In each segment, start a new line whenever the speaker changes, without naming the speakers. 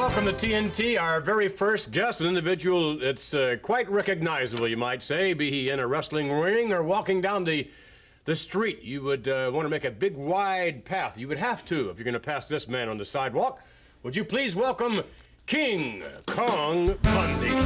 welcome to TNT, our very first guest, an individual that's quite recognizable, you might say, be he in a wrestling ring or walking down the street. You would want to make a big, wide path. You would have to if you're going to pass this man on the sidewalk. Would you please welcome King Kong Bundy.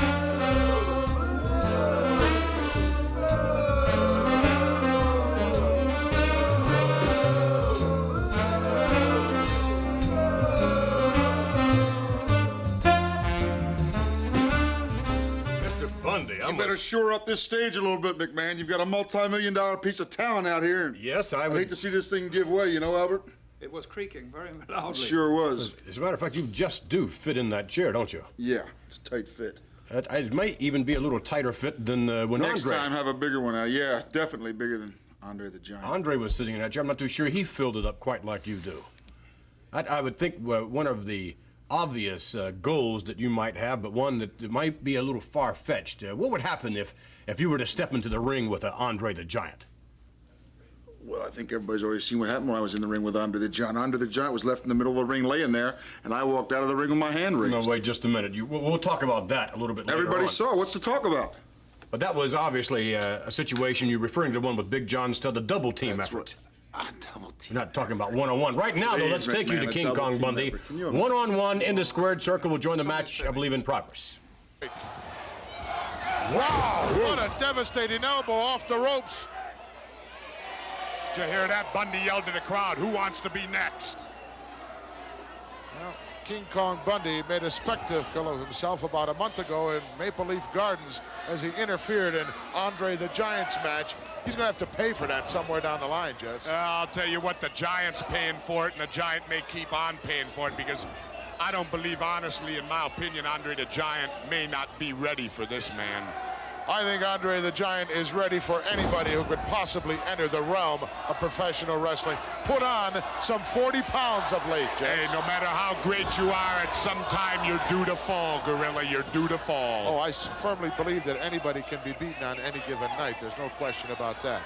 You better shore up this stage a little bit, McMahon. You've got a multi-million-dollar piece of talent out here.
Yes, I would.
I'd hate to see this thing give way, you know, Albert?
It was creaking very loudly.
It sure was.
As a matter of fact, you just do fit in that chair, don't you?
Yeah, it's a tight fit.
It might even be a little tighter fit than when
Next
Andre...
time, have a bigger one. Yeah, definitely bigger than Andre the Giant.
Andre was sitting in that chair. I'm not too sure he filled it up quite like you do. I would think one of the obvious goals that you might have, but one that might be a little far-fetched. What would happen if you were to step into the ring with Andre the Giant?
Well, I think everybody's already seen what happened when I was in the ring with Andre the Giant. Andre the Giant was left in the middle of the ring laying there, and I walked out of the ring with my hand raised.
No, wait just a minute. We'll talk about that a little bit later
Everybody
on.
saw. What's to talk about?
But that was obviously a situation you're referring to, the one with Big John Studd, the double-team
That's
effort.
Double team.
We're not talking about one-on-one. Right now, though, let's take you to King Kong Bundy. One-on-one in the squared circle will join the match, I believe, in progress.
Wow, what a devastating elbow off the ropes.
Did you hear that? Bundy yelled to the crowd, who wants to be next?
Well, King Kong Bundy made a spectacle of himself about a month ago in Maple Leaf Gardens as he interfered in Andre the Giant's match. He's going to have to pay for that somewhere down the line, Jess.
I'll tell you what, the Giant's paying for it, and the Giant may keep on paying for it, because I don't believe, honestly, in my opinion, Andre the Giant may not be ready for this man.
I think Andre the Giant is ready for anybody who could possibly enter the realm of professional wrestling. Put on some 40 pounds of late, Jess.
Hey, no matter how great you are, at some time you're due to fall, Gorilla. You're due to fall.
Oh, I firmly believe that anybody can be beaten on any given night. There's no question about that.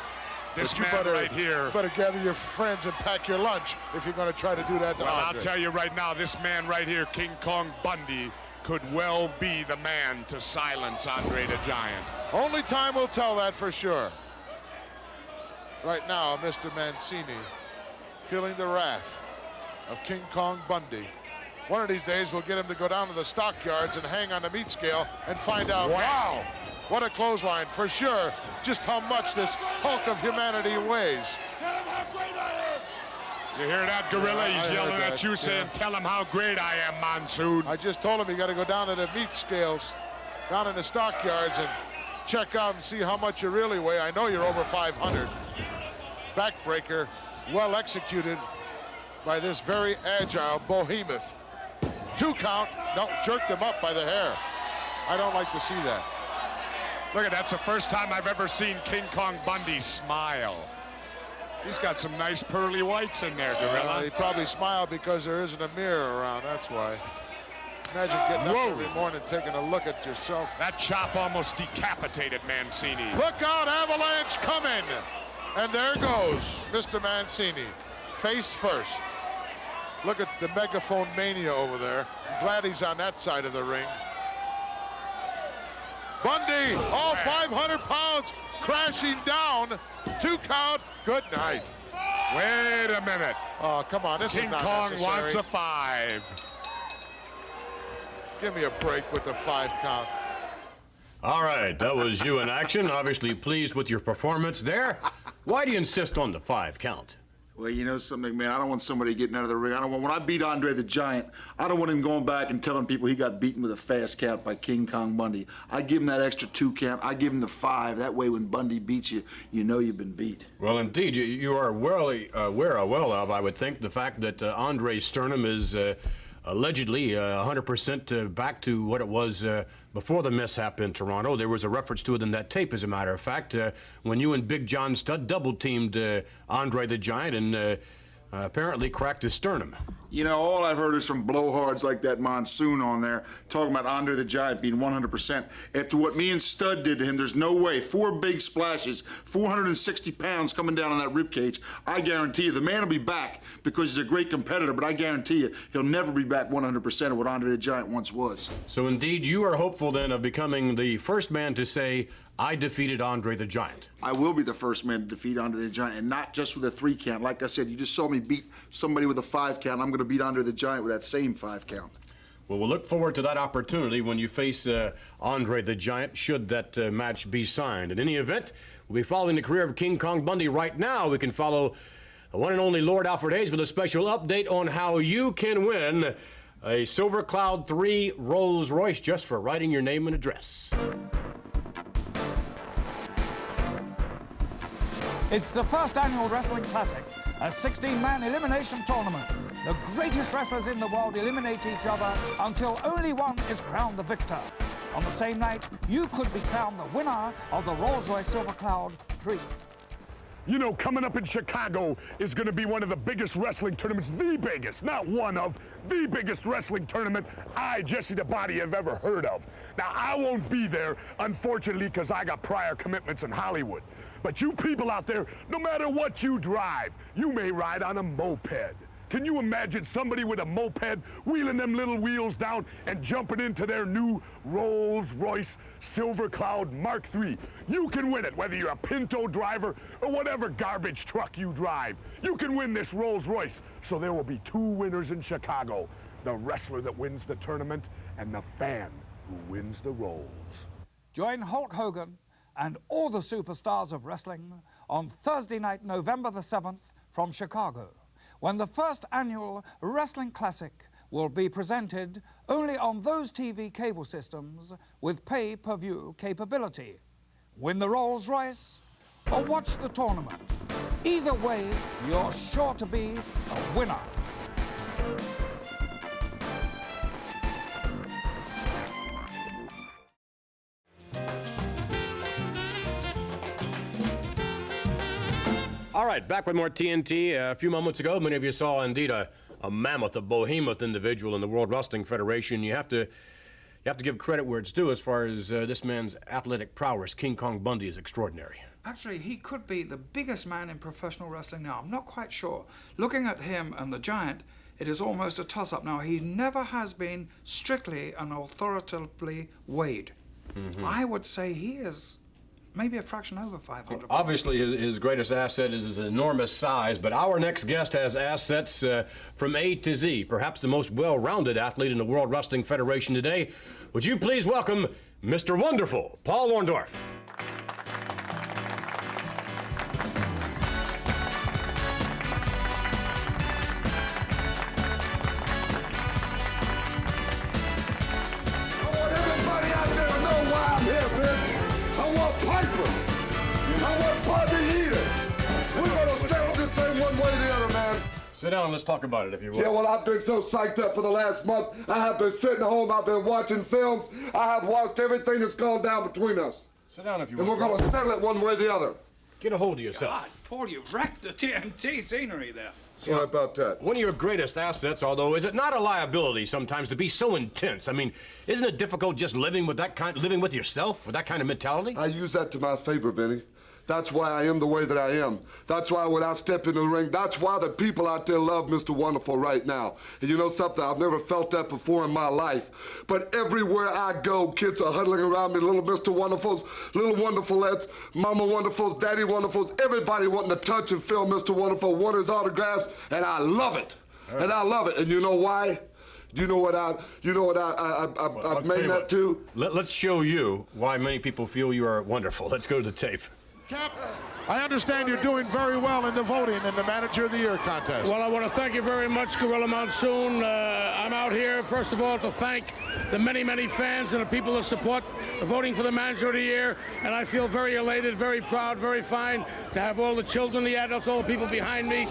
This man right here.
You better gather your friends and pack your lunch if you're going to try to do that to
Well,
Andre.
I'll tell you right now, this man right here, King Kong Bundy, could well be the man to silence Andre the Giant.
Only time will tell that for sure. Right now, Mr. Mancini feeling the wrath of King Kong Bundy. One of these days, we'll get him to go down to the stockyards and hang on the meat scale and find out, wow, what a clothesline, for sure, just how much this hulk of humanity weighs.
Tell him how great I am. You hear that, Gorilla? He's yelling at you, saying, tell him how great I am, Monsoon.
I just told him you got to go down to the meat scales, down in the stockyards, and check out and see how much you really weigh. I know you're over 500. Backbreaker, well executed by this very agile behemoth. 2 count, no, jerked him up by the hair. I don't like to see that.
Look at that's the first time I've ever seen King Kong Bundy smile. He's got some nice pearly whites in there, Gorilla.
He probably smiled because there isn't a mirror around, that's why. Imagine getting up every morning taking a look at yourself.
That chop almost decapitated Mancini.
Look out, avalanche coming! And there goes Mr. Mancini, face first. Look at the megaphone mania over there. I'm glad he's on that side of the ring. Bundy, all 500 pounds, crashing down. 2 count, good night.
Wait a minute.
Oh, come on, this
King
is not
Kong
necessary.
wants a 5.
Give me a break with the 5 count.
All right, that was you in action. Obviously pleased with your performance there. Why do you insist on the 5 count?
Well, you know something, man, I don't want somebody getting out of the ring. When I beat Andre the Giant, I don't want him going back and telling people he got beaten with a fast count by King Kong Bundy. I give him that extra 2 count. I give him the 5. That way when Bundy beats you, you know you've been beat.
Well, indeed, you are well aware of, I would think, the fact that Andre's sternum is allegedly 100% back to what it was before the mishap in Toronto. There was a reference to it in that tape, as a matter of fact, when you and Big John Studd double-teamed Andre the Giant and apparently cracked his sternum.
You know, all I've heard is from blowhards like that Monsoon on there talking about Andre the Giant being 100%. After what me and Stud did to him, there's no way. 4 big splashes, 460 pounds coming down on that ribcage. I guarantee you, the man will be back because he's a great competitor, but I guarantee you, he'll never be back 100% of what Andre the Giant once was.
So indeed, you are hopeful then of becoming the first man to say, I defeated Andre the Giant.
I will be the first man to defeat Andre the Giant, and not just with a 3 count. Like I said, you just saw me beat somebody with a 5 count. I'm going to beat Andre the Giant with that same 5 count.
Well, we'll look forward to that opportunity when you face Andre the Giant, should that match be signed. In any event, we'll be following the career of King Kong Bundy. Right now, we can follow the one and only Lord Alfred Hayes with a special update on how you can win a Silver Cloud 3 Rolls Royce just for writing your name and address.
It's the first annual Wrestling Classic, a 16-man elimination tournament. The greatest wrestlers in the world eliminate each other until only one is crowned the victor. On the same night, you could be crowned the winner of the Rolls-Royce Silver Cloud 3.
You know, coming up in Chicago is going to be one of the biggest wrestling tournaments, the biggest, not one of, the biggest wrestling tournament Jesse the Body, have ever heard of. Now, I won't be there, unfortunately, because I got prior commitments in Hollywood. But you people out there, no matter what you drive, you may ride on a moped. Can you imagine somebody with a moped wheeling them little wheels down and jumping into their new Rolls-Royce Silver Cloud Mark III? You can win it, whether you're a Pinto driver or whatever garbage truck you drive. You can win this Rolls-Royce. So there will be 2 winners in Chicago. The wrestler that wins the tournament and the fan who wins the Rolls.
Join Hulk Hogan and all the superstars of wrestling on Thursday night, November the 7th from Chicago, when the first annual Wrestling Classic will be presented only on those TV cable systems with pay-per-view capability. Win the Rolls-Royce or watch the tournament. Either way, you're sure to be a winner.
All right, back with more TNT. A few moments ago, many of you saw indeed a mammoth, a behemoth individual in the World Wrestling Federation. You have to give credit where it's due as far as this man's athletic prowess. King Kong Bundy is extraordinary.
Actually, he could be the biggest man in professional wrestling now. I'm not quite sure. Looking at him and the Giant, it is almost a toss-up. Now, he never has been strictly and authoritatively weighed. Mm-hmm. I would say he is maybe a fraction over 500 pounds.
Obviously, his greatest asset is his enormous size, but our next guest has assets from A to Z, perhaps the most well-rounded athlete in the World Wrestling Federation today. Would you please welcome Mr. Wonderful, Paul Orndorff. Sit down and let's talk about it, if you will.
Yeah, well, I've been so psyched up for the last month. I have been sitting home. I've been watching films. I have watched everything that's gone down between us.
Sit down, if you will.
And we're going to settle it one way or the other.
Get a hold of yourself.
God, Paul, you've wrecked the TNT scenery there.
Sorry about that.
One of your greatest assets, although, is it not a liability sometimes to be so intense? I mean, isn't it difficult just living with yourself, with that kind of mentality?
I use that to my favor, Vinny. That's why I am the way that I am. That's why when I step in the ring, that's why the people out there love Mr. Wonderful right now. And you know something? I've never felt that before in my life. But everywhere I go, kids are huddling around me, little Mr. Wonderfuls, little Wonderfulettes, Mama Wonderfuls, Daddy Wonderfuls, everybody wanting to touch and feel Mr. Wonderful, want his autographs, and I love it. Right. And I love it. And you know why? You know what I've made that too?
Let's show you why many people feel you are wonderful. Let's go to the tape.
Cap, I understand you're doing very well in the voting in the Manager of the Year contest.
Well, I want to thank you very much, Gorilla Monsoon. I'm out here, first of all, to thank the many, many fans and the people that support the voting for the Manager of the Year. And I feel very elated, very proud, very fine to have all the children, the adults, all the people behind me.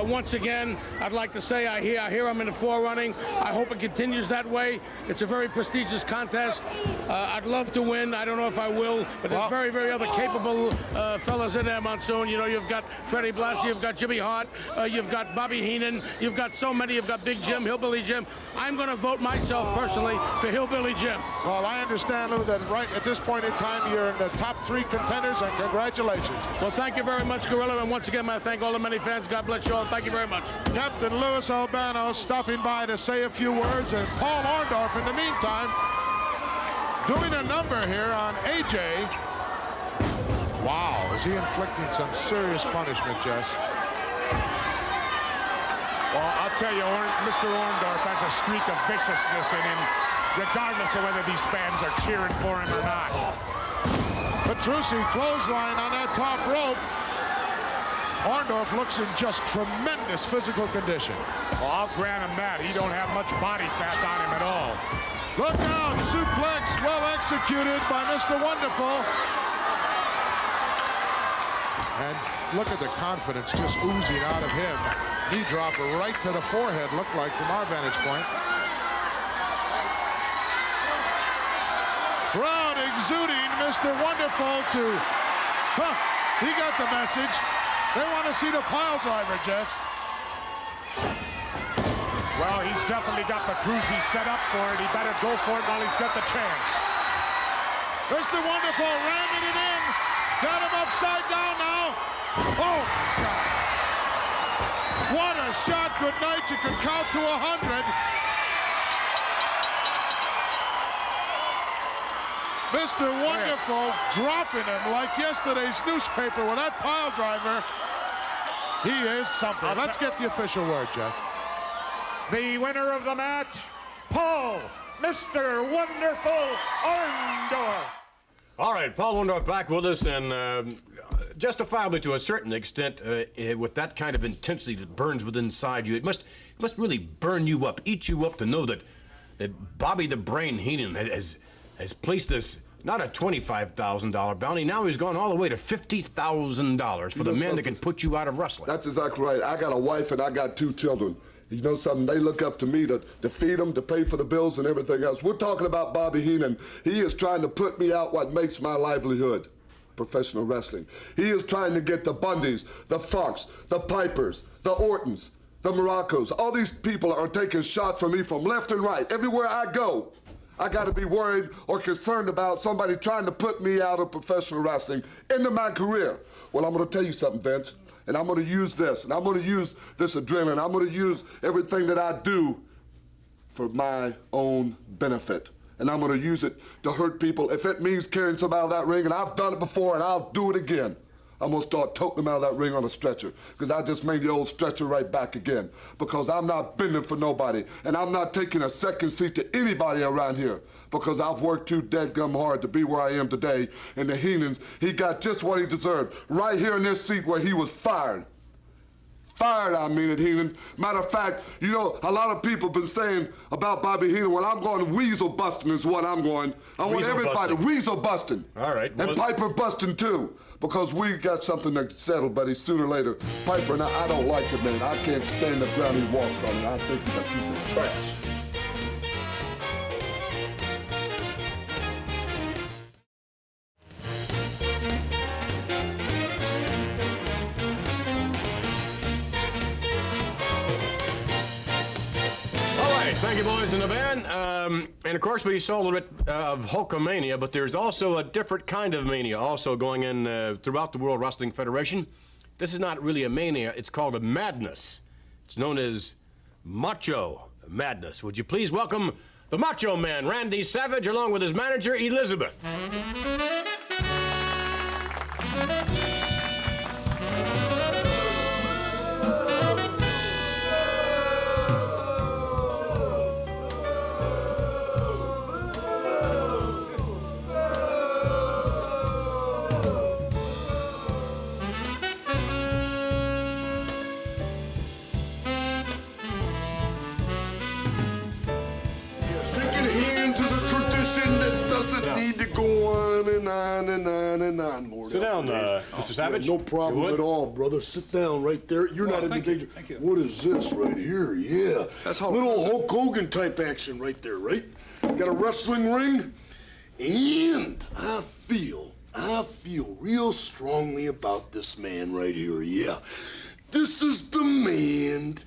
Once again, I'd like to say I hear I'm in the forerunning. I hope it continues that way. It's a very prestigious contest. I'd love to win. I don't know if I will, but there's very, very other capable fellas in there, Monsoon. You know, you've got Freddie Blassie, you've got Jimmy Hart, you've got Bobby Heenan, you've got so many. You've got Big Jim, Hillbilly Jim. I'm going to vote myself personally for Hillbilly Jim.
Well, I understand, Lou, that right at this point in time, you're in the top 3 contenders, and congratulations.
Well, thank you very much, Gorilla, and once again, I thank all the many fans. God bless you all. Thank you very much.
Captain Louis Albano stopping by to say a few words, and Paul Orndorff, in the meantime, doing a number here on AJ. Wow, is he inflicting some serious punishment, Jess?
Well, I'll tell you, Mr. Orndorff has a streak of viciousness in him, regardless of whether these fans are cheering for him or not.
Petrucci clothesline on that top rope. Orndorff looks in just tremendous physical condition.
Well, I'll grant him that. He don't have much body fat on him at all.
Look out, suplex well executed by Mr. Wonderful. And look at the confidence just oozing out of him. Knee drop right to the forehead, looked like from our vantage point. Crowd exuding Mr. Wonderful to, he got the message. They want to see the pile driver, Jess.
Well, he's definitely got Petrucci set up for it. He better go for it while he's got the chance.
Mr. Wonderful ramming it in. Got him upside down now. Oh, God. What a shot. Good night. You can count to 100. Mr. Wonderful dropping him like yesterday's newspaper with that pile driver. He is something. Let's get the official word, Jess.
The winner of the match, Paul, Mr. Wonderful Orndorff.
All right, Paul Orndorff back with us, and justifiably to a certain extent, with that kind of intensity that burns within inside you, it must really burn you up, eat you up to know that Bobby the Brain Heenan has placed us not a $25,000 bounty. Now he's gone all the way to $50,000 for the man that can put you out of wrestling.
That's exactly right. I got a wife and I got 2 children. You know something? They look up to me to feed them, to pay for the bills and everything else. We're talking about Bobby Heenan. He is trying to put me out what makes my livelihood, professional wrestling. He is trying to get the Bundys, the Funks, the Pipers, the Ortons, the Muracos. All these people are taking shots from me from left and right. Everywhere I go, I got to be worried or concerned about somebody trying to put me out of professional wrestling into my career. Well, I'm going to tell you something, Vince. And I'm going to use this, and I'm going to use this adrenaline. I'm going to use everything that I do for my own benefit. And I'm going to use it to hurt people. If it means carrying somebody out of that ring, and I've done it before, and I'll do it again, I'm going to start toting them out of that ring on a stretcher, because I just made the old stretcher right back again, because I'm not bending for nobody, and I'm not taking a second seat to anybody around here, because I've worked too deadgum hard to be where I am today. And the Heenans, he got just what he deserved, right here in this seat where he was fired. Fired, I mean it, Heenan. Matter of fact, you know, a lot of people have been saying about Bobby Heenan, well, I'm going weasel busting is what I'm going. I want everybody weasel busting.
All right.
And Piper busting too, because we got something to settle, buddy, sooner or later. Piper, now, I don't like it, man. I can't stand the ground he walks on, and I think he's a piece of trash.
Thank you, boys in the band. And of course, we saw a little bit of Hulkamania, but there's also a different kind of mania also going in throughout the World Wrestling Federation. This is not really a mania, it's called a madness. It's known as Macho Madness. Would you please welcome the Macho Man, Randy Savage, along with his manager, Elizabeth.
Need to go on and on and on and on more.
Sit down, Mr. Savage.
No problem at all, brother. Sit down right there. You're not in the danger. What is this right here? Yeah.
That's Hulk.
Little Hulk Hogan type action right there, right? Got a wrestling ring, and I feel I feel real strongly about this man right here, yeah. This is the man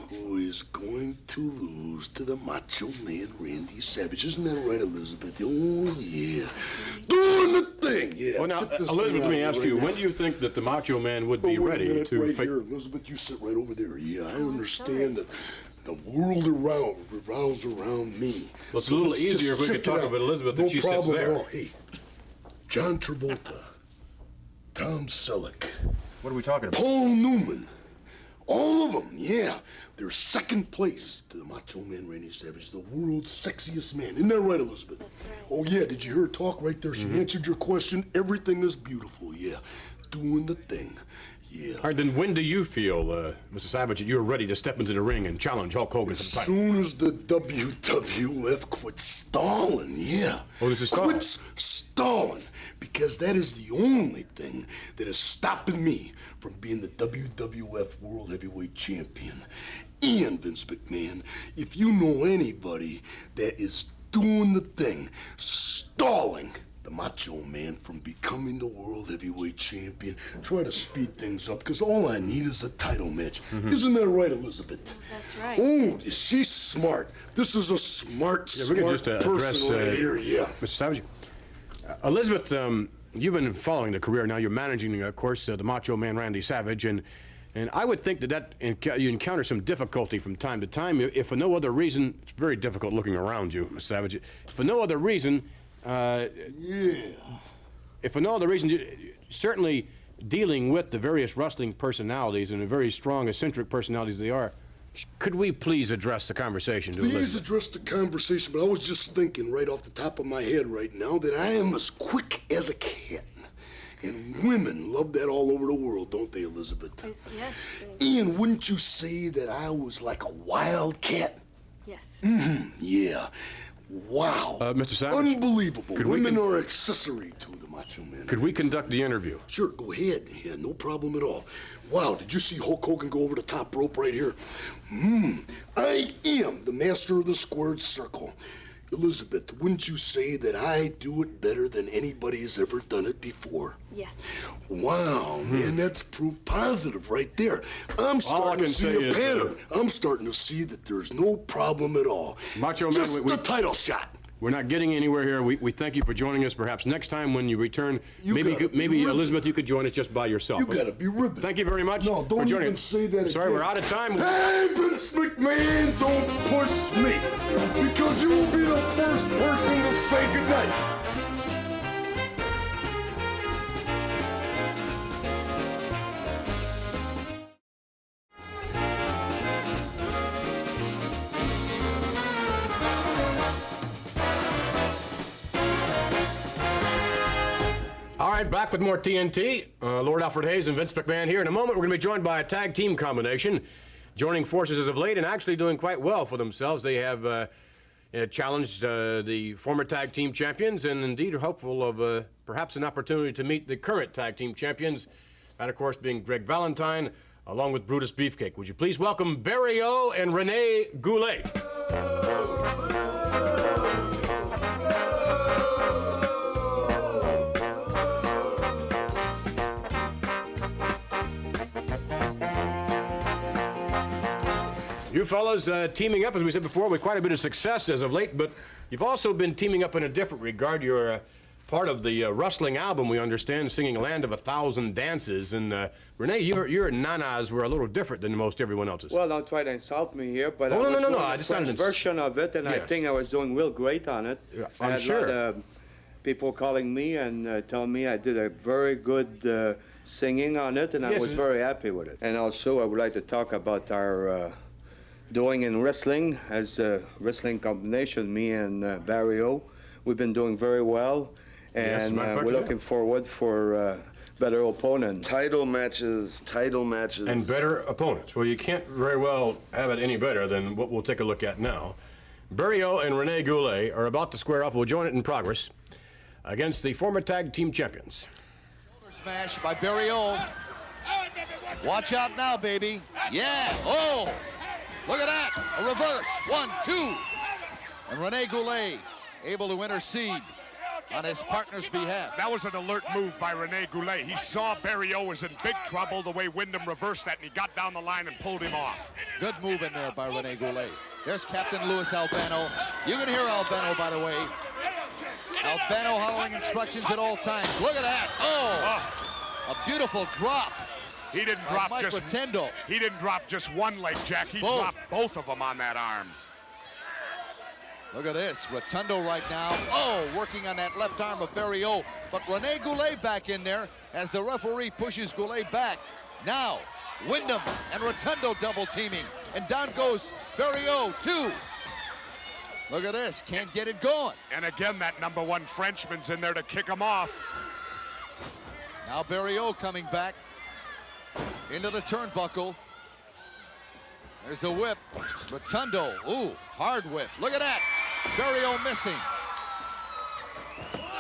who is going to lose to the Macho Man Randy Savage. Isn't that right, Elizabeth? Oh, yeah. Doing the thing, yeah.
Well, now, Elizabeth, let me ask you, when do you think that the Macho Man would be ready to
right here, Elizabeth, you sit right over there. Yeah, I understand that the world revolves around me.
Well, it's a little easier if we could talk about Elizabeth if she sits there.
No problem at all. Hey, John Travolta, Tom Selleck.
What are we talking about?
Paul Newman. All of them, yeah. They're second place to the Macho Man Randy Savage, the world's sexiest man. Isn't that right, Elizabeth?
That's right.
Oh, yeah, did you hear her talk right there? She answered your question. Everything is beautiful, yeah. Doing the thing, yeah.
All right, then when do you feel, Mr. Savage, that you're ready to step into the ring and challenge Hulk Hogan for the
As
title?
soon as the WWF quits stalling, yeah.
Oh, this is stalling?
Quits stalling, because that is the only thing that is stopping me from being the WWF World Heavyweight Champion. And, Vince McMahon, if you know anybody that is doing the thing, stalling the Macho Man from becoming the World Heavyweight Champion, try to speed things up, because all I need is a title match. Isn't that right, Elizabeth?
That's right.
Oh, she's smart. This is a smart person right here, yeah.
Mr. Savage, Elizabeth, you've been following the career now. You're managing, of course, the Macho Man Randy Savage, and I would think that you encounter some difficulty from time to time. If for no other reason, it's very difficult looking around you, Mr. Savage. If for no other reason, if for no other reason, certainly dealing with the various wrestling personalities and the very strong, eccentric personalities they are, could we please address the conversation to
Please
Elizabeth?
address the conversation, but I was just thinking right off the top of my head right now that I am as quick as a cat. And women love that all over the world, don't they, Elizabeth?
Yes.
Ian, wouldn't you say that I was like a wildcat?
Yes.
Yeah. Wow.
Mr. Savage?
Unbelievable. Women are accessory to the Macho Man.
Could we conduct the interview?
Sure, go ahead. Yeah, no problem at all. Wow, did you see Hulk Hogan go over the top rope right here? I am the master of the squared circle. Elizabeth, wouldn't you say that I do it better than anybody's ever done it before?
Yes.
Wow, man, that's proof positive right there. I'm starting to see a pattern. I'm starting to see that there's no problem at all.
Macho Man,
Just the title shot.
We're not getting anywhere here. We thank you for joining us. Perhaps next time when you return, maybe Elizabeth, you could join us just by yourself.
You gotta be ribbon.
Thank you very much
No,
for
don't
joining
even
us.
say that
Sorry,
again.
we're out of time.
Hey, Vince McMahon, don't push me, because you will be the first person to say goodnight.
All right, back with more TNT. Lord Alfred Hayes and Vince McMahon here. In a moment, we're going to be joined by a tag team combination, joining forces as of late and actually doing quite well for themselves. They have challenged the former tag team champions and indeed are hopeful of perhaps an opportunity to meet the current tag team champions. That, of course, being Greg Valentine, along with Brutus Beefcake. Would you please welcome Barry O and Rene Goulet? You fellas teaming up, as we said before, with quite a bit of success as of late, but you've also been teaming up in a different regard. You're part of the wrestling album, we understand, singing Land of a Thousand Dances. And Rene, your nanas were a little different than most everyone else's.
Well, don't try to insult me here, but I was doing the French version of it, and I think I was doing real great on it.
Yeah,
I had
sure.
a lot of people calling me and telling me I did a very good singing on it, and I was very happy with it. And also, I would like to talk about our doing in wrestling as a wrestling combination, me and Barry O. We've been doing very well, and we're looking forward for better opponents.
Title matches.
And better opponents. Well, you can't very well have it any better than what we'll take a look at now. Barry O and Rene Goulet are about to square off. We'll join it in progress against the former tag team champions.
Shoulder smash by Barry O. Watch out now, baby. Yeah. Oh. Look at that, a reverse, 1, 2. And Rene Goulet able to intercede. on his partner's behalf.
That was an alert move by Rene Goulet. He saw Barrio was in big trouble the way Wyndham reversed that, and he got down the line and pulled him off.
Good move in there by Rene Goulet. There's Captain Louis Albano. You can hear Albano, by the way. Albano hollering instructions at all times. Look at that. Oh, a beautiful drop.
He didn't drop
Mike
just
Rotendo.
He didn't drop just one leg, Jack. He dropped both of them on that arm.
Look at this, Rotundo right now. Oh, working on that left arm of Barrio. But Rene Goulet back in there as the referee pushes Goulet back. Now, Wyndham and Rotundo double teaming. And down goes Barrio, 2. Look at this, can't get it going.
And again, that #1 Frenchman's in there to kick him off.
Now Barrio coming back into the turnbuckle. There's a whip. Rotundo, ooh, hard whip. Look at that. Barrio missing.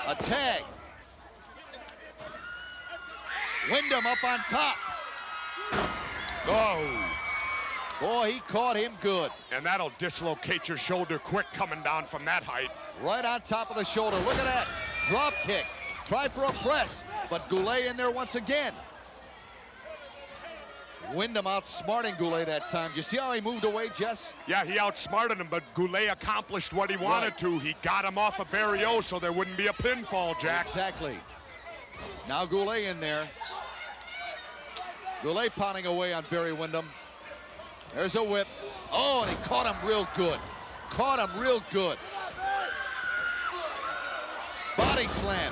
A tag. Wyndham up on top.
Oh.
Boy, he caught him good.
And that'll dislocate your shoulder quick coming down from that height.
Right on top of the shoulder. Look at that. Drop kick. Try for a press, but Goulet in there once again. Wyndham outsmarting Goulet that time. Do you see how he moved away, Jess?
Yeah, he outsmarted him, but Goulet accomplished what he wanted to. He got him off of Barrio so there wouldn't be a pinfall, Jack.
Exactly. Now Goulet in there. Goulet pounding away on Barry Wyndham. There's a whip. Oh, and he caught him real good. Caught him real good. Body slam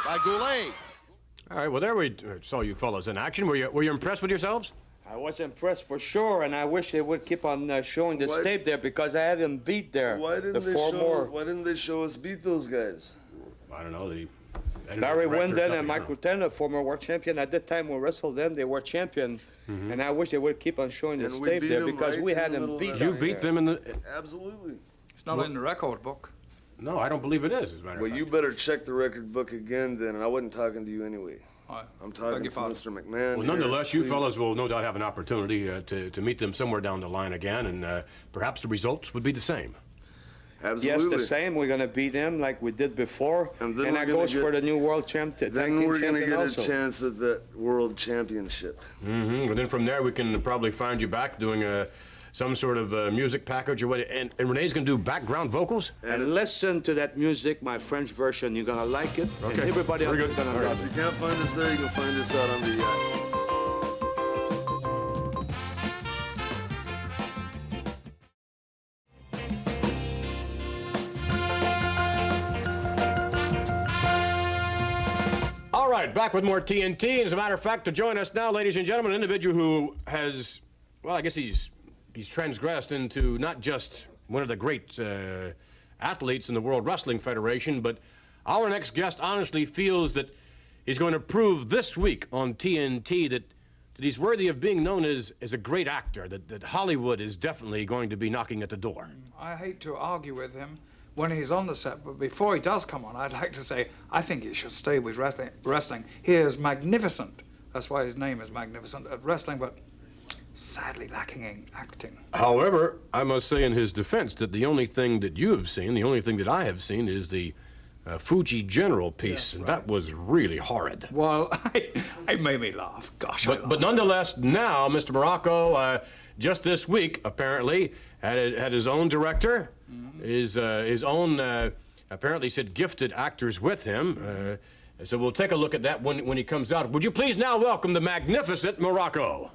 by Goulet.
All right, well, there we saw you fellas in action. Were you impressed with yourselves?
I was impressed for sure, and I wish they would keep on showing the tape there because I had them beat there.
Why didn't they show us beat those guys?
I don't know.
Barry Wyndham and Mike Rotendo, former world champion. At that time we wrestled them, they were champion. And I wish they would keep on showing the tape there because we had them beat.
You beat them in the...
Absolutely.
It's not in the record book.
No, I don't believe it is, as a matter of fact.
Well, you better check the record book again then, and I wasn't talking to you anyway.
Right.
I'm talking to Mr. McMahon.
Well, nonetheless, you fellas will no doubt have an opportunity to meet them somewhere down the line again, and perhaps the results would be the same.
Absolutely.
Yes, the same. We're going to beat them like we did before, and that goes for the new world champion.
Then we're going to get a chance at the world championship.
And then from there, we can probably find you back doing some sort of music package or what. And Renee's going to do background vocals?
And listen to that music, my French version. You're going to like it.
Okay.
And everybody else is going to love
If
it.
you can't find us there, you can find us out on the yacht.
All right, back with more TNT. As a matter of fact, to join us now, ladies and gentlemen, an individual who has, well, I guess he's transgressed into not just one of the great athletes in the World Wrestling Federation, but our next guest honestly feels that he's going to prove this week on TNT that he's worthy of being known as a great actor, that Hollywood is definitely going to be knocking at the door.
I hate to argue with him when he's on the set, but before he does come on, I'd like to say I think he should stay with wrestling. He is magnificent. That's why his name is magnificent at wrestling, but sadly lacking in acting.
However, I must say in his defense that the only thing that you have seen, the only thing that I have seen is the Fuji General piece, and that was really horrid.
Well, it made me laugh. Gosh,
but nonetheless, now Mr. Muraco, just this week apparently had his own director, his own apparently said gifted actors with him. So we'll take a look at that when he comes out. Would you please now welcome the magnificent Muraco?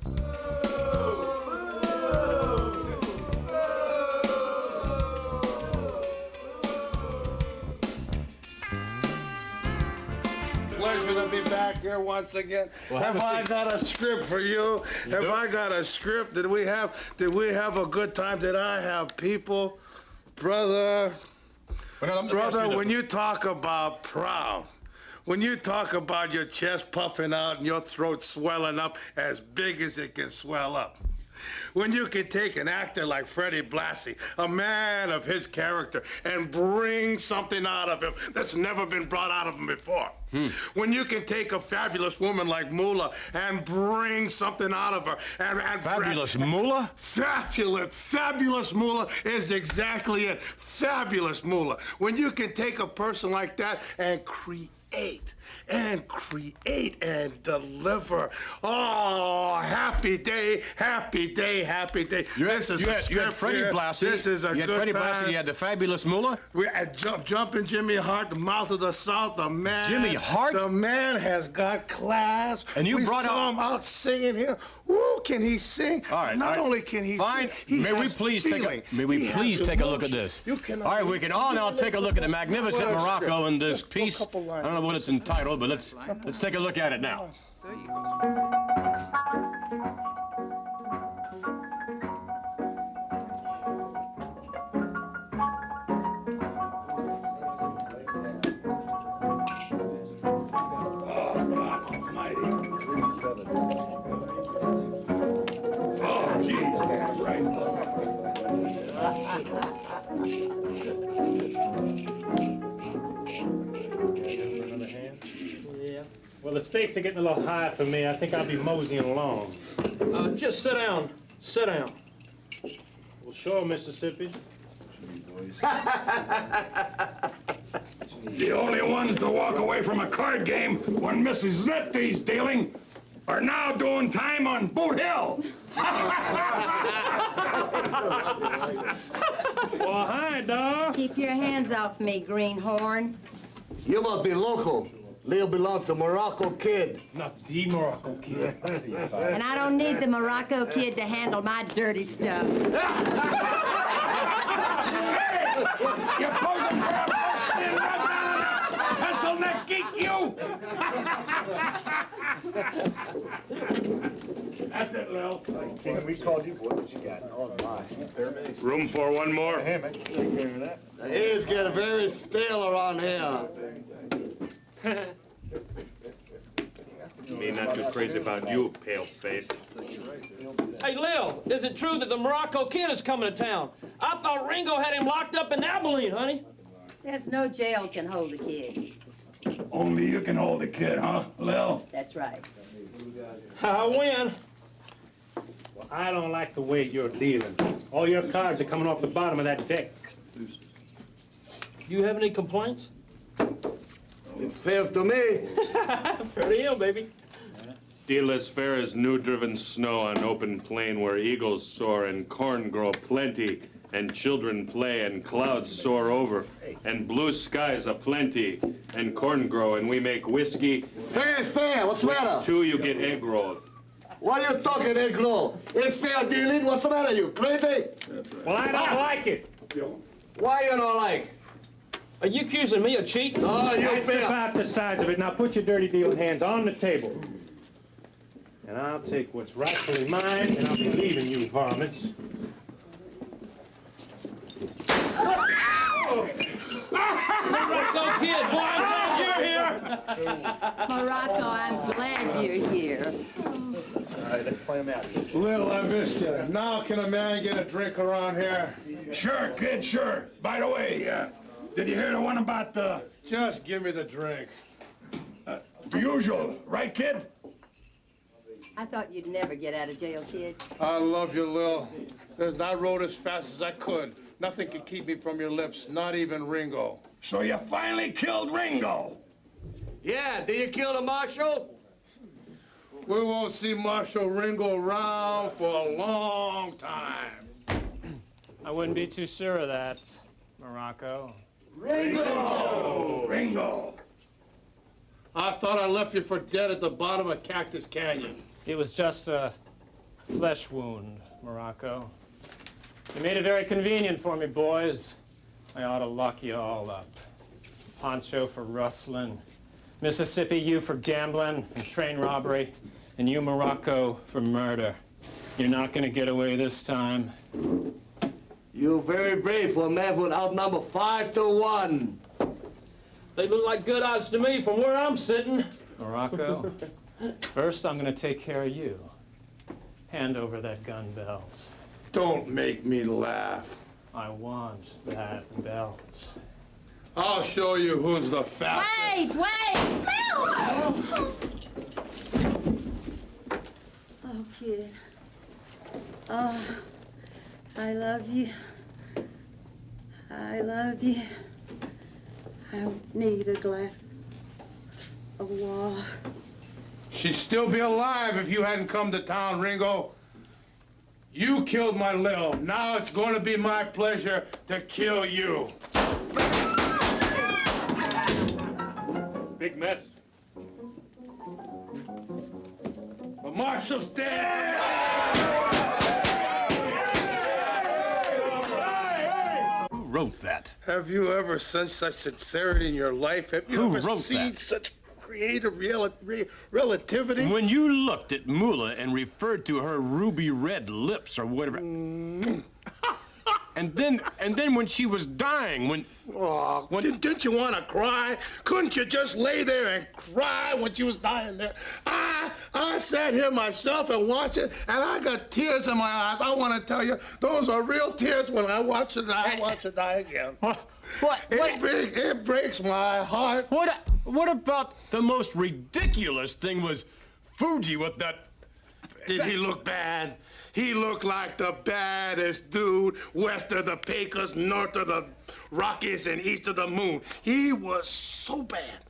Pleasure to be back here once again.
Well,
have I got a script for you? Have I got a script? Did we have a good time? Did I have people? Brother, when you talk about proud, when you talk about your chest puffing out and your throat swelling up as big as it can swell up, When you can take an actor like Freddie Blassie, a man of his character, and bring something out of him that's never been brought out of him before. When you can take a fabulous woman like Moolah and bring something out of her.
Fabulous Moolah?
Fabulous Moolah is exactly it. Fabulous Moolah. When you can take a person like that and create and deliver. Oh, happy day, happy day, happy day.
You had Freddie Blassie.
This is a
you had
good
Freddie
time.
Blassie. You had the fabulous Moolah.
We had jumping Jimmy Hart, the mouth of the South. The man.
Jimmy Hart.
The man has got class.
And you brought
saw him out singing here. Woo! Can he sing?
All right.
Not only can he sing, he
May we
has
please
feeling.
take a look at this?
You cannot.
All right, we can all now take a look at the magnificent Muraco in this piece. I don't know what it's entitled, but let's take a look at it now.
There you go.
Oh, Jesus Christ.
Well, the stakes are getting a little high for me. I think I'll be moseying along. Just sit down. Sit down. Well, sure, Mississippi.
The only ones to walk away from a card game when Mrs. Zitty's dealing are now doing time on Boot Hill.
Well, hi, dog.
Keep your hands off me, greenhorn.
You must be local. Leo belongs to Muraco Kid.
Not the Muraco Kid.
And I don't need the Muraco Kid to handle my dirty stuff.
You posing for a bursting pencil neck geek, you! That's it, Lil.
King, we called you, boy. What you got? Oh, my.
Room for one more?
Hey, man. Take care of that.
The air's getting very stale around here.
Me not too crazy about you, pale face.
Hey, Lil, is it true that the Muraco Kid is coming to town? I thought Ringo had him locked up in Abilene, honey.
There's no jail can hold the kid.
Only you can hold the kid, huh, Lil?
That's right.
I win. Well, I don't like the way you're dealing. All your cards are coming off the bottom of that deck. You have any complaints?
It's fair to me.
Fair to you, baby.
Deal as fair as new-driven snow on open plain where eagles soar and corn grow plenty and children play and clouds soar over and blue skies aplenty and corn grow and we make whiskey.
Fair is fair. What's the matter?
Too, you get egg rolled.
What are you talking, egg roll? It's fair dealing. What's the matter, you crazy?
Well, I don't like it.
Why you don't like?
Are you accusing me of cheating?
Oh, you're
That's
fair.
about the size of it. Now put your dirty dealing hands on the table. And I'll take what's rightfully mine, and I'll be leaving you varmints. Muraco Kid, boy, I'm glad you're here.
Muraco, I'm glad you're here.
All right, let's play him out.
Little, I missed you. Now can a man get a drink around here?
Sure, kid, sure. By the way, did you hear the one about the...
Just give me the drink.
The usual, right, kid?
I thought you'd never get out of jail, kid.
I love you, Lil. I rode as fast as I could. Nothing could keep me from your lips, not even Ringo.
So you finally killed Ringo?
Yeah, did you kill the marshal?
We won't see Marshal Ringo around for a long time.
I wouldn't be too sure of that, Muraco.
Ringo! Ringo!
I thought I left you for dead at the bottom of Cactus Canyon.
It was just a flesh wound, Muraco. You made it very convenient for me, boys. I ought to lock you all up. Poncho for rustling, Mississippi, you for gambling and train robbery, and you, Muraco, for murder. You're not gonna get away this time.
You're very brave for a man who outnumber 5-1.
They look like good odds to me from where I'm sitting. Muraco, first I'm gonna take care of you. Hand over that gun belt.
Don't make me laugh.
I want that belt.
I'll show you who's the fastest.
Wait! Lil! Oh, kid. Oh, I love you. I love you. I need a glass of water.
She'd still be alive if you hadn't come to town, Ringo. You killed my Lil. Now it's going to be my pleasure to kill you.
Big mess.
The marshal's dead.
Who wrote that?
Have you ever sensed such sincerity in your life? Have you ever seen such creative relativity?
When you looked at Mula and referred to her ruby red lips or whatever. And then when she was dying,
didn't you want to cry? Couldn't you just lay there and cry when she was dying there? I sat here myself and watched it, and I got tears in my eyes. I want to tell you, those are real tears when I watch her die again. It breaks my heart.
What about the most ridiculous thing was Fuji with that?
Did he look bad? He looked like the baddest dude west of the Pecos, north of the Rockies, and east of the moon. He was so bad.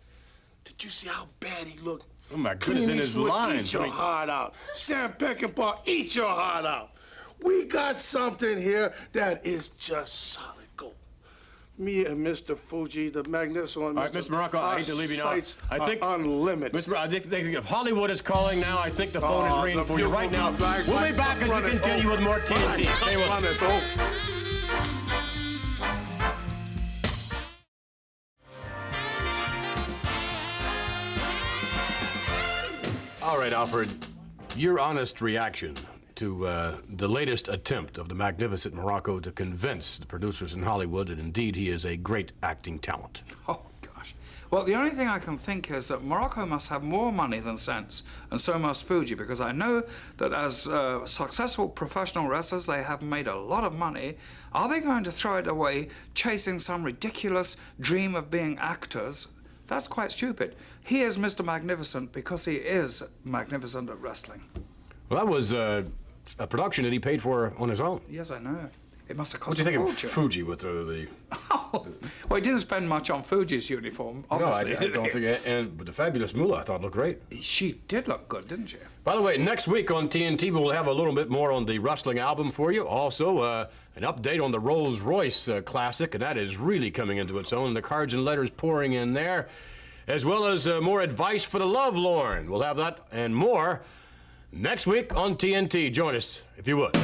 Did you see how bad he looked?
Oh, my goodness, in his lines.
Eat your heart out. Sam Peckinpah, eat your heart out. We got something here that is just solid gold. Me and Mr. Fuji, the magnificent one.
All right, Mr. Muraco, I hate to leave you now. I think
unlimited.
Mr. I think if Hollywood is calling now, I think the phone is ringing for you right now. We'll be back as we continue with more TNT. Stay with us. All right, Alfred, your honest reaction to the latest attempt of the magnificent Muraco to convince the producers in Hollywood that indeed he is a great acting talent.
Oh, gosh. Well, the only thing I can think is that Muraco must have more money than sense, and so must Fuji, because I know that as successful professional wrestlers, they have made a lot of money. Are they going to throw it away chasing some ridiculous dream of being actors? That's quite stupid. He is Mr. Magnificent because he is magnificent at wrestling.
Well, that was a production that he paid for on his own.
Yes, I know. It must have
What
cost
do you
a
think
fortune.
of Fuji with the...
Well, he didn't spend much on Fuji's uniform, obviously.
No, I don't think... But the fabulous Moolah, I thought, looked great.
She did look good, didn't she?
By the way, next week on TNT, we'll have a little bit more on the wrestling album for you. Also, an update on the Rolls-Royce classic, and that is really coming into its own. The cards and letters pouring in there, as well as more advice for the lovelorn. We'll have that and more next week on TNT. Join us, if you would.